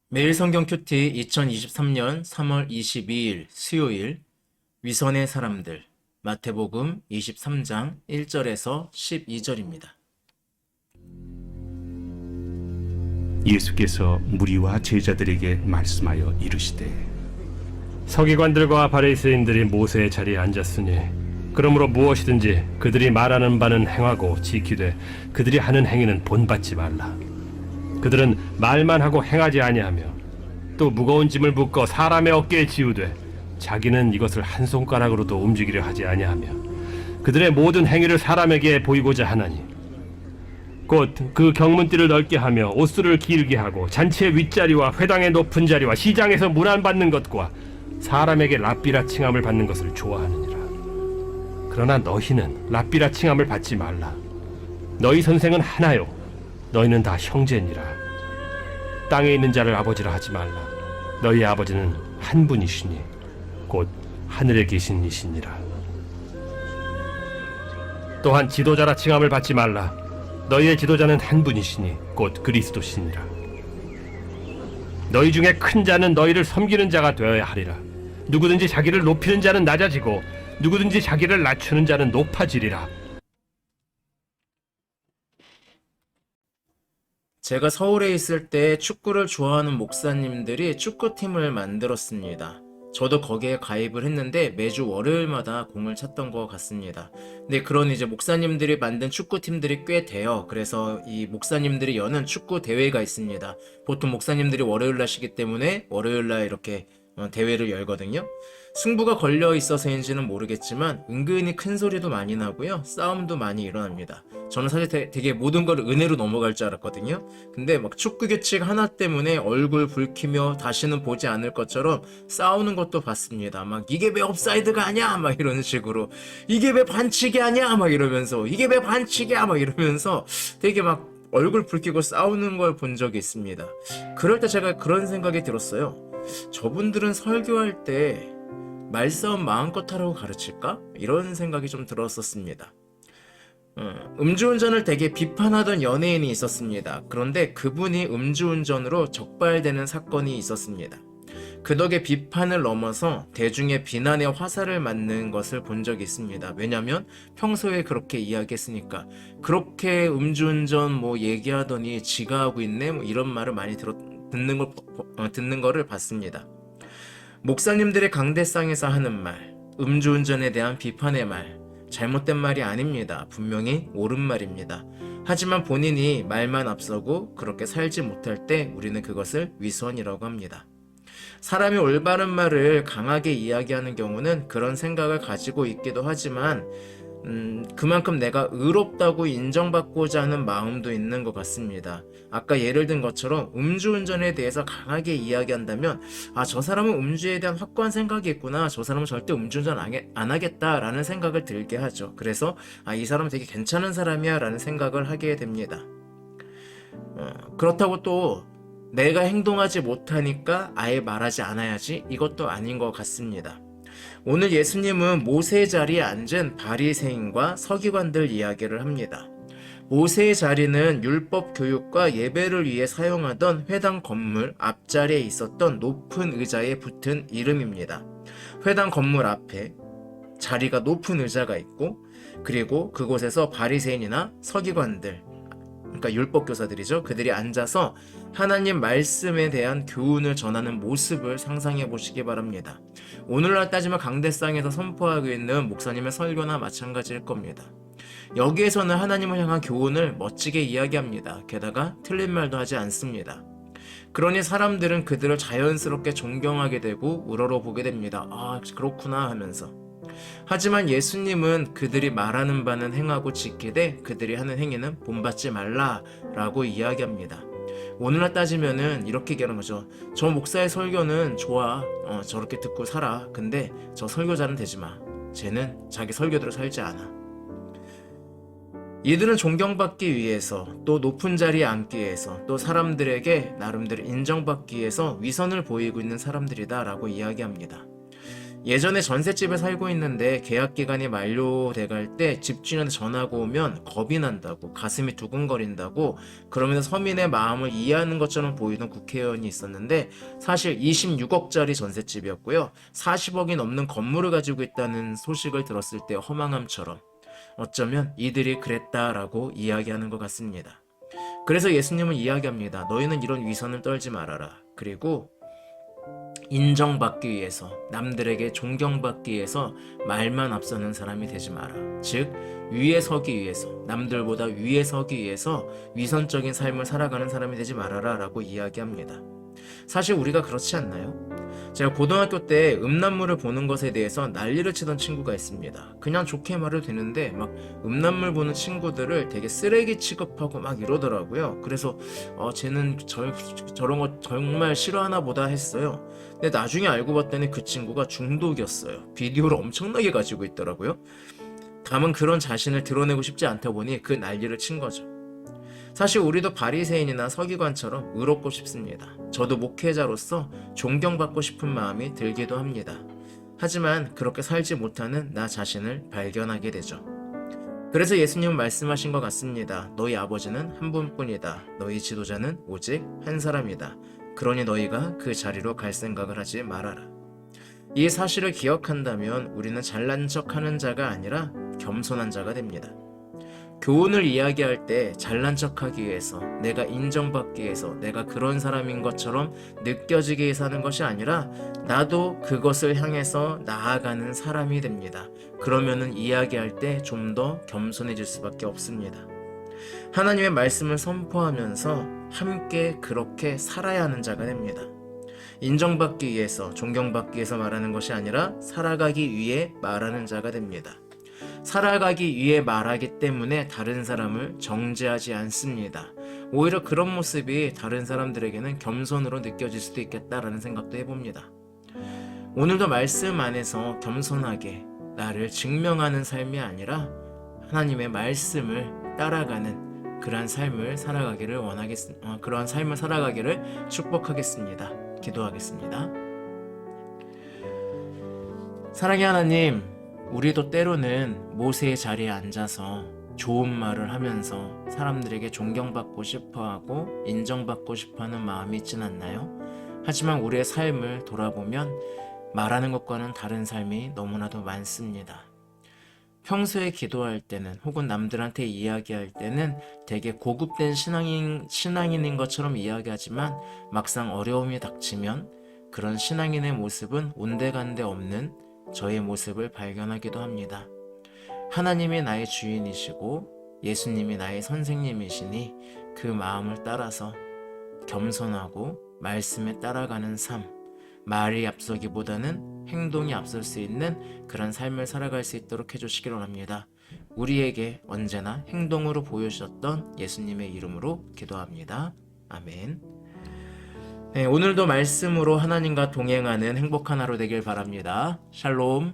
매일 성경 큐티 2023년 3월 22일 수요일 위선의 사람들 마태복음 23장 1절에서 12절입니다. 예수께서 무리와 제자들에게 말씀하여 이르시되 서기관들과 바리새인들이 모세의 자리에 앉았으니 그러므로 무엇이든지 그들이 말하는 바는 행하고 지키되 그들이 하는 행위는 본받지 말라. 그들은 말만 하고 행하지 아니하며 또 무거운 짐을 묶어 사람의 어깨에 지우되 자기는 이것을 한 손가락으로도 움직이려 하지 아니하며 그들의 모든 행위를 사람에게 보이고자 하나니 곧 그 경문띠를 넓게 하며 옷수를 길게 하고 잔치의 윗자리와 회당의 높은 자리와 시장에서 문안받는 것과 사람에게 랍비라 칭함을 받는 것을 좋아하느니라. 그러나 너희는 랍비라 칭함을 받지 말라. 너희 선생은 하나요 너희는 다 형제니라. 땅에 있는 자를 아버지라 하지 말라. 너희 아버지는 한 분이시니 곧 하늘에 계신 이시니라. 또한 지도자라 칭함을 받지 말라. 너희의 지도자는 한 분이시니 곧 그리스도시니라. 너희 중에 큰 자는 너희를 섬기는 자가 되어야 하리라. 누구든지 자기를 높이는 자는 낮아지고 누구든지 자기를 낮추는 자는 높아지리라. 제가 서울에 있을 때 축구를 좋아하는 목사님들이 축구팀을 만들었습니다. 저도 거기에 가입을 했는데 매주 월요일마다 공을 찼던 것 같습니다. 근데 그런 이제 목사님들이 만든 축구팀들이 꽤 돼요. 그래서 이 목사님들이 여는 축구 대회가 있습니다. 보통 목사님들이 월요일 날이기 때문에 월요일 날 이렇게 대회를 열거든요. 승부가 걸려 있어서인지는 모르겠지만 은근히 큰 소리도 많이 나고요. 싸움도 많이 일어납니다. 저는 사실 되게 모든 걸 은혜로 넘어갈 줄 알았거든요. 근데 막 축구 규칙 하나 때문에 얼굴 붉히며 다시는 보지 않을 것처럼 싸우는 것도 봤습니다. 막 이게 왜 옵사이드가 아니야? 막 이런 식으로 이게 왜 반칙이 아니야? 막 이러면서 이게 왜 반칙이야? 막 이러면서 되게 막 얼굴 붉히고 싸우는 걸 본 적이 있습니다. 그럴 때 제가 그런 생각이 들었어요. 저분들은 설교할 때 말싸움 마음껏 하라고 가르칠까? 이런 생각이 좀 들었었습니다. 음주운전을 되게 비판하던 연예인이 있었습니다. 그런데 그분이 음주운전으로 적발되는 사건이 있었습니다. 그 덕에 비판을 넘어서 대중의 비난의 화살을 맞는 것을 본 적이 있습니다. 왜냐면 평소에 그렇게 이야기했으니까. 그렇게 음주운전 뭐 얘기하더니 지가 하고 있네 뭐 이런 말을 많이 듣는 거를 봤습니다. 목사님들의 강대상에서 하는 말, 음주운전에 대한 비판의 말, 잘못된 말이 아닙니다. 분명히 옳은 말입니다. 하지만 본인이 말만 앞서고 그렇게 살지 못할 때 우리는 그것을 위선이라고 합니다. 사람이 올바른 말을 강하게 이야기하는 경우는 그런 생각을 가지고 있기도 하지만 그만큼 내가 의롭다고 인정받고자 하는 마음도 있는 것 같습니다. 아까 예를 든 것처럼 음주운전에 대해서 강하게 이야기한다면 저 사람은 음주에 대한 확고한 생각이 있구나. 저 사람은 절대 음주운전 안 하겠다라는 생각을 들게 하죠. 그래서 이 사람은 되게 괜찮은 사람이야 라는 생각을 하게 됩니다. 그렇다고 또 내가 행동하지 못하니까 아예 말하지 않아야지 이것도 아닌 것 같습니다. 오늘 예수님은 모세의 자리에 앉은 바리새인과 서기관들 이야기를 합니다. 모세의 자리는 율법 교육과 예배를 위해 사용하던 회당 건물 앞자리에 있었던 높은 의자에 붙은 이름입니다. 회당 건물 앞에 자리가 높은 의자가 있고 그리고 그곳에서 바리새인이나 서기관들 그러니까 율법 교사들이죠. 그들이 앉아서 하나님 말씀에 대한 교훈을 전하는 모습을 상상해 보시기 바랍니다. 오늘날 따지면 강대상에서 선포하고 있는 목사님의 설교나 마찬가지일 겁니다. 여기에서는 하나님을 향한 교훈을 멋지게 이야기합니다. 게다가 틀린 말도 하지 않습니다. 그러니 사람들은 그들을 자연스럽게 존경하게 되고 우러러보게 됩니다. 그렇구나 하면서. 하지만 예수님은 그들이 말하는 바는 행하고 지키되 그들이 하는 행위는 본받지 말라라고 이야기합니다. 오늘날 따지면은 이렇게 얘기하는 거죠. 저 목사의 설교는 좋아. 저렇게 듣고 살아. 근데 저 설교자는 되지 마. 쟤는 자기 설교대로 살지 않아. 이들은 존경받기 위해서 또 높은 자리에 앉기 위해서 또 사람들에게 나름대로 인정받기 위해서 위선을 보이고 있는 사람들이다 라고 이야기합니다. 예전에 전셋집에 살고 있는데 계약 기간이 만료돼갈 때 집주인한테 전화가 오면 겁이 난다고, 가슴이 두근거린다고, 그러면서 서민의 마음을 이해하는 것처럼 보이던 국회의원이 있었는데 사실 26억짜리 전셋집이었고요. 40억이 넘는 건물을 가지고 있다는 소식을 들었을 때 허망함처럼 어쩌면 이들이 그랬다라고 이야기하는 것 같습니다. 그래서 예수님은 이야기합니다. 너희는 이런 위선을 떨지 말아라. 그리고 인정받기 위해서, 남들에게 존경받기 위해서 말만 앞서는 사람이 되지 마라. 즉 위에 서기 위해서, 남들보다 위에 서기 위해서 위선적인 삶을 살아가는 사람이 되지 말아라 라고 이야기합니다. 사실 우리가 그렇지 않나요? 제가 고등학교 때 음란물을 보는 것에 대해서 난리를 치던 친구가 있습니다. 그냥 좋게 말을 되는데 막 음란물 보는 친구들을 되게 쓰레기 취급하고 막 이러더라고요. 그래서 쟤는 저런 거 정말 싫어하나 보다 했어요. 근데 나중에 알고 봤더니 그 친구가 중독이었어요. 비디오를 엄청나게 가지고 있더라고요. 다만 그런 자신을 드러내고 싶지 않다 보니 그 난리를 친 거죠. 사실 우리도 바리새인이나 서기관처럼 의롭고 싶습니다. 저도 목회자로서 존경받고 싶은 마음이 들기도 합니다. 하지만 그렇게 살지 못하는 나 자신을 발견하게 되죠. 그래서 예수님은 말씀하신 것 같습니다. 너희 아버지는 한 분뿐이다. 너희 지도자는 오직 한 사람이다. 그러니 너희가 그 자리로 갈 생각을 하지 말아라. 이 사실을 기억한다면 우리는 잘난 척하는 자가 아니라 겸손한 자가 됩니다. 교훈을 이야기할 때 잘난 척하기 위해서, 내가 인정받기 위해서, 내가 그런 사람인 것처럼 느껴지게 위해서 하는 것이 아니라 나도 그것을 향해서 나아가는 사람이 됩니다. 그러면은 이야기할 때 좀 더 겸손해질 수밖에 없습니다. 하나님의 말씀을 선포하면서 함께 그렇게 살아야 하는 자가 됩니다. 인정받기 위해서, 존경받기 위해서 말하는 것이 아니라 살아가기 위해 말하는 자가 됩니다. 살아가기 위해 말하기 때문에 다른 사람을 정죄하지 않습니다. 오히려 그런 모습이 다른 사람들에게는 겸손으로 느껴질 수도 있겠다라는 생각도 해봅니다. 오늘도 말씀 안에서 겸손하게 나를 증명하는 삶이 아니라 하나님의 말씀을 따라가는 그러한 삶을 살아가기를 그러한 삶을 살아가기를 축복하겠습니다. 기도하겠습니다. 사랑의 하나님, 우리도 때로는 모세의 자리에 앉아서 좋은 말을 하면서 사람들에게 존경받고 싶어하고 인정받고 싶어하는 마음이 있진 않나요? 하지만 우리의 삶을 돌아보면 말하는 것과는 다른 삶이 너무나도 많습니다. 평소에 기도할 때는 혹은 남들한테 이야기할 때는 되게 고급된 신앙인인 것처럼 이야기하지만 막상 어려움이 닥치면 그런 신앙인의 모습은 온데간데 없는 저의 모습을 발견하기도 합니다. 하나님이 나의 주인이시고 예수님이 나의 선생님이시니 그 마음을 따라서 겸손하고 말씀에 따라가는 삶, 말이 앞서기보다는 행동이 앞설 수 있는 그런 삶을 살아갈 수 있도록 해주시기 원합니다. 우리에게 언제나 행동으로 보여주셨던 예수님의 이름으로 기도합니다. 아멘. 네, 오늘도 말씀으로 하나님과 동행하는 행복한 하루 되길 바랍니다. 샬롬.